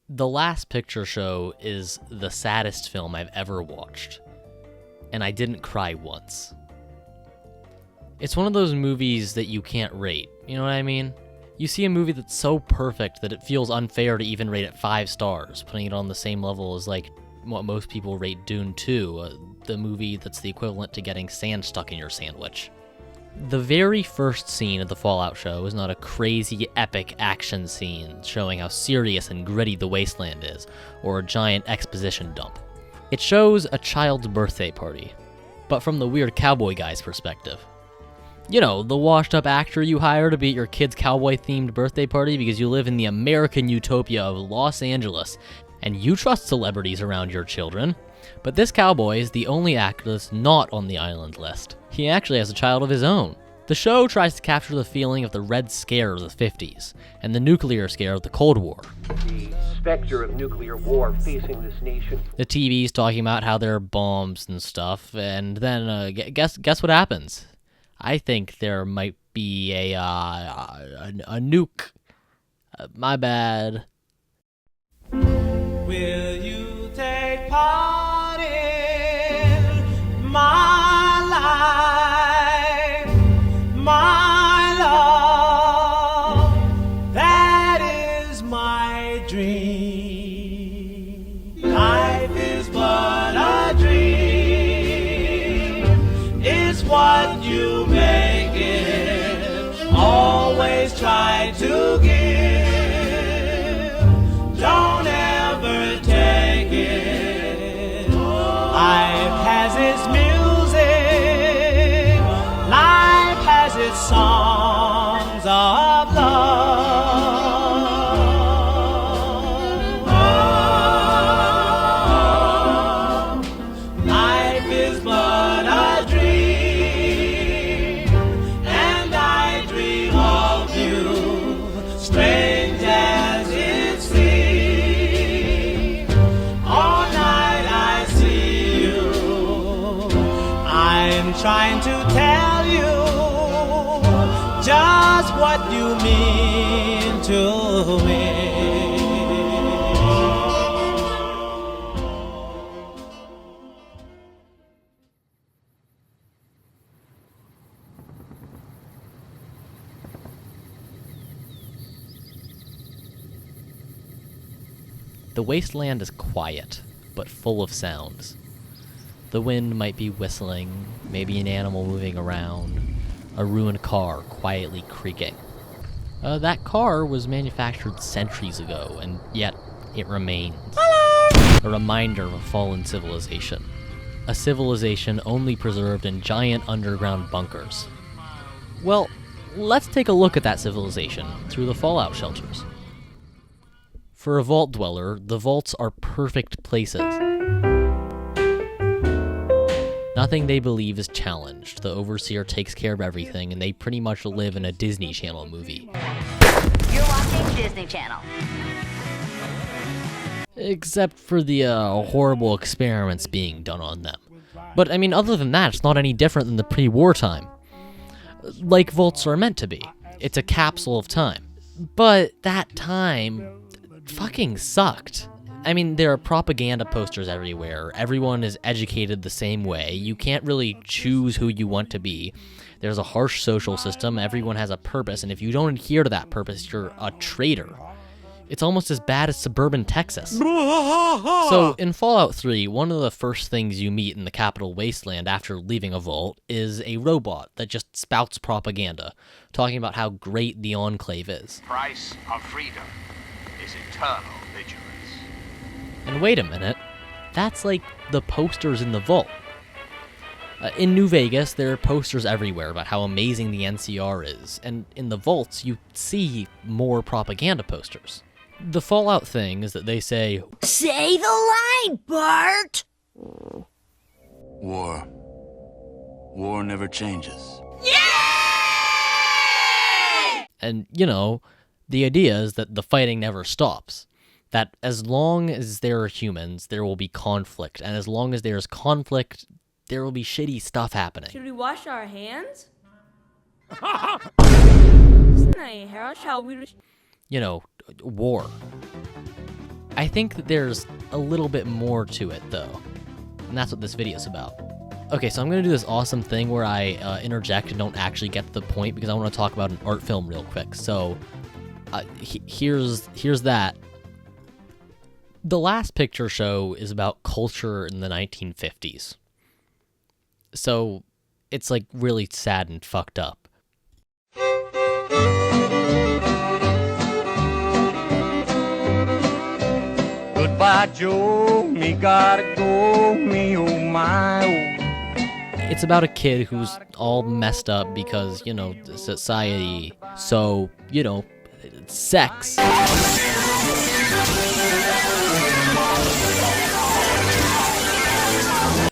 The Last Picture Show is the saddest film I've ever watched, and I didn't cry once. It's one of those movies that you can't rate, you know what I mean? You see a movie that's so perfect that it feels unfair to even rate it 5 stars, putting it on the same level as, like, what most people rate Dune 2, the movie that's the equivalent to getting sand stuck in your sandwich. The very first scene of the Fallout show is not a crazy, epic action scene showing how serious and gritty the wasteland is, or a giant exposition dump. It shows a child's birthday party, but from the weird cowboy guy's perspective. You know, the washed-up actor you hire to be at your kid's cowboy-themed birthday party because you live in the American utopia of Los Angeles, and you trust celebrities around your children. But this cowboy is the only actor that's not on the island list. He actually has a child of his own. The show tries to capture the feeling of the Red Scare of the 50s, and the nuclear scare of the Cold War. The specter of nuclear war facing this nation. The TV's talking about how there are bombs and stuff, and then guess what happens? I think there might be a nuke. My bad. Will you take part in my life, my love? That is my dream. Life is but a dream. It's what you make it. Always try to give. Don't ever take it. Life has its music. Life has its songs of love. Life is but a dream, and I dream of you, strange as it seems. All night I see you. I'm trying to tell you just what you mean to me. The wasteland is quiet, but full of sounds. The wind might be whistling, maybe an animal moving around, a ruined car quietly creaking. That car was manufactured centuries ago, and yet it remains. A reminder of a fallen civilization. A civilization only preserved in giant underground bunkers. Well, let's take a look at that civilization through the fallout shelters. For a vault dweller, the vaults are perfect places. Nothing they believe is challenged. The overseer takes care of everything, and they pretty much live in a Disney Channel movie. You're watching Disney Channel. Except for the horrible experiments being done on them. But, I mean, other than that, it's not any different than the pre-war time. Like vaults are meant to be. It's a capsule of time. But that time fucking sucked. I mean, there are propaganda posters everywhere. Everyone is educated the same way. You can't really choose who you want to be. There's a harsh social system. Everyone has a purpose, and if you don't adhere to that purpose, you're a traitor. It's almost as bad as suburban Texas. So, in Fallout 3, one of the first things you meet in the Capital Wasteland after leaving a vault is a robot that just spouts propaganda, talking about how great the Enclave is. Price of freedom is eternal vigilance. And wait a minute, that's like the posters in the vault. In New Vegas, there are posters everywhere about how amazing the NCR is, and in the vaults, you see more propaganda posters. The Fallout thing is that they say, Say the line, Bart! War. War never changes. and, you know, the idea is that the fighting never stops. That as long as there are humans, there will be conflict, and as long as there is conflict, there will be shitty stuff happening. Should we wash our hands? You know, war. I think that there's a little bit more to it, though. And that's what this video is about. Okay, so I'm going to do this awesome thing where I interject and don't actually get to the point because I want to talk about an art film real quick. So here's that. The Last Picture Show is about culture in the 1950s. So it's like really sad and fucked up. Goodbye, Joe, me gotta go, me oh my oh. It's about a kid who's all messed up because, you know, society, so, you know, sex.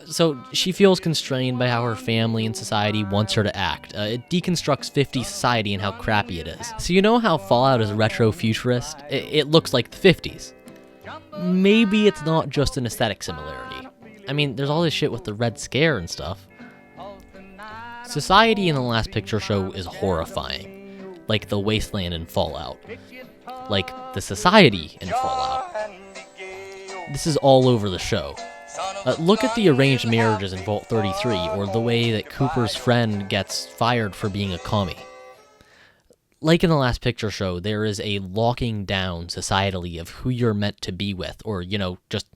So she feels constrained by how her family and society wants her to act. It deconstructs 50s society and how crappy it is. So you know how Fallout is retro-futurist? It looks like the 50s. Maybe it's not just an aesthetic similarity. I mean, there's all this shit with the Red Scare and stuff. Society in The Last Picture Show is horrifying. Like the wasteland in Fallout. Like the society in Fallout. This is all over the show. Look at the arranged marriages in Vault 33, or the way that Cooper's friend gets fired for being a commie. Like in The Last Picture Show, there is a locking down societally of who you're meant to be with, or, you know, just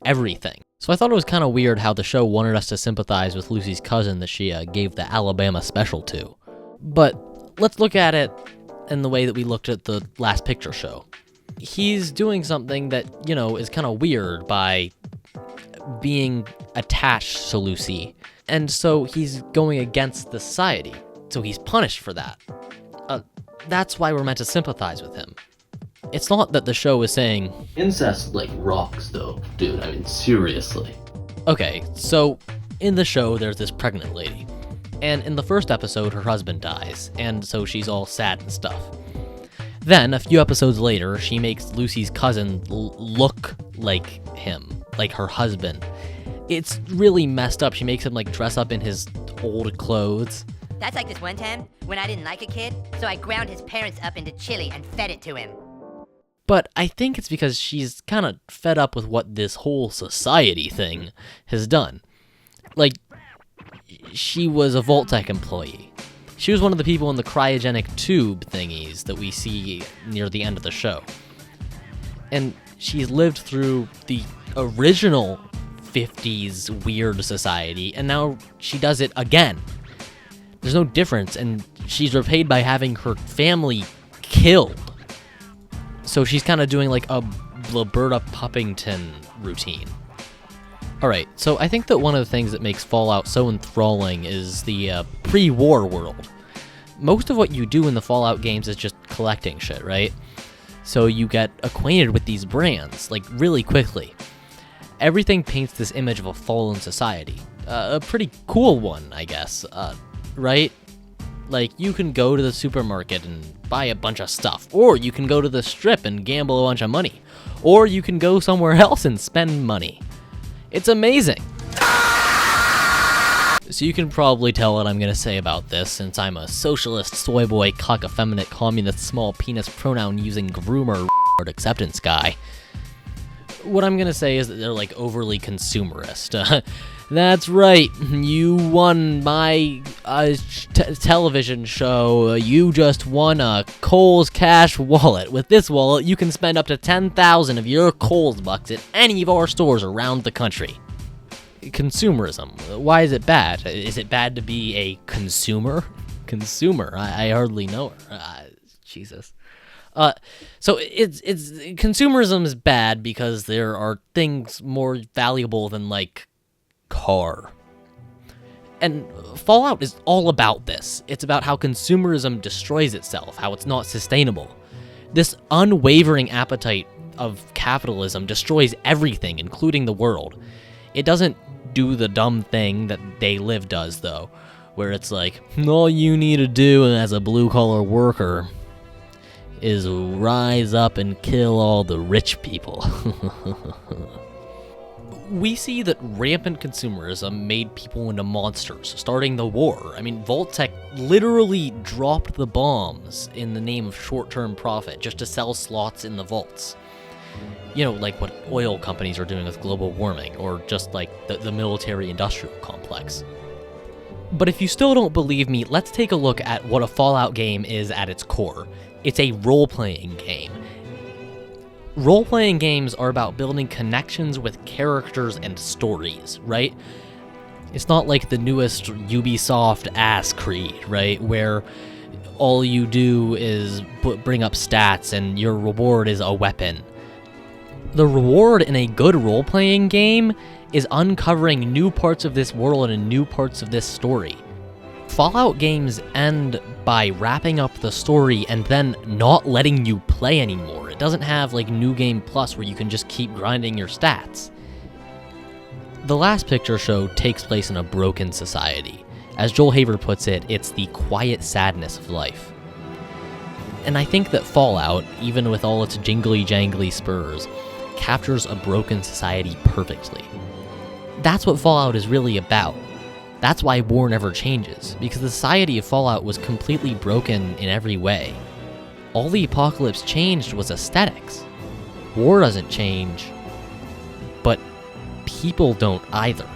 everything. So I thought it was kind of weird how the show wanted us to sympathize with Lucy's cousin that she gave the Alabama special to. But let's look at it in the way that we looked at The Last Picture Show. He's doing something that, you know, is kind of weird by being attached to Lucy, and so he's going against the society, so he's punished for that. That's why we're meant to sympathize with him. It's not that the show is saying, incest, like, rocks, though, dude, I mean, seriously. Okay, so, in the show, there's this pregnant lady, and in the first episode, her husband dies, and so she's all sad and stuff. Then, a few episodes later, she makes Lucy's cousin look like him, like her husband. It's really messed up. She makes him, like, dress up in his old clothes. That's like this one time when I didn't like a kid, so I ground his parents up into chili and fed it to him. But I think it's because she's kind of fed up with what this whole society thing has done. Like, she was a Vault-Tec employee. She was one of the people in the cryogenic tube thingies that we see near the end of the show. And she's lived through the original 50s weird society, and now she does it again. There's no difference, and she's repaid by having her family killed. So she's kind of doing like a Roberta Puppington routine. Alright, so I think that one of the things that makes Fallout so enthralling is the pre-war world. Most of what you do in the Fallout games is just collecting shit, right? So you get acquainted with these brands, like, really quickly. Everything paints this image of a fallen society. A pretty cool one, I guess, right? Like, you can go to the supermarket and buy a bunch of stuff, or you can go to the strip and gamble a bunch of money, or you can go somewhere else and spend money. It's amazing! So you can probably tell what I'm gonna say about this, since I'm a socialist, soy boy, cock effeminate, communist, small penis pronoun using groomer acceptance guy. What I'm gonna say is that they're, like, overly consumerist. That's right, you won my television show. You just won a Kohl's Cash wallet. With this wallet, you can spend up to 10,000 of your Kohl's bucks at any of our stores around the country. Consumerism. Why is it bad? Is it bad to be a consumer? Consumer. I hardly know her. Jesus. So it's consumerism is bad because there are things more valuable than, like, car. And Fallout is all about this. It's about how consumerism destroys itself, how it's not sustainable. This unwavering appetite of capitalism destroys everything, including the world. It doesn't do the dumb thing that They Live does, though, where it's like, all you need to do as a blue-collar worker is rise up and kill all the rich people. We see that rampant consumerism made people into monsters, starting the war. I mean, Vault-Tec literally dropped the bombs in the name of short-term profit just to sell slots in the vaults. like what oil companies are doing with global warming, or just like the military-industrial complex. But if you still don't believe me, let's take a look at what a Fallout game is at its core. It's a role-playing game. Role-playing games are about building connections with characters and stories, right? It's not like the newest Ubisoft ass Creed, right? Where all you do is bring up stats and your reward is a weapon. The reward in a good role-playing game is uncovering new parts of this world and new parts of this story. Fallout games end by wrapping up the story and then not letting you play anymore. It doesn't have like New Game Plus where you can just keep grinding your stats. The last picture show takes place in a broken society. As Joel Haver puts it, it's the quiet sadness of life. And I think that Fallout, even with all its jingly-jangly spurs, captures a broken society perfectly. That's what Fallout is really about. That's why war never changes, because the society of Fallout was completely broken in every way. All the apocalypse changed was aesthetics. War doesn't change, but people don't either.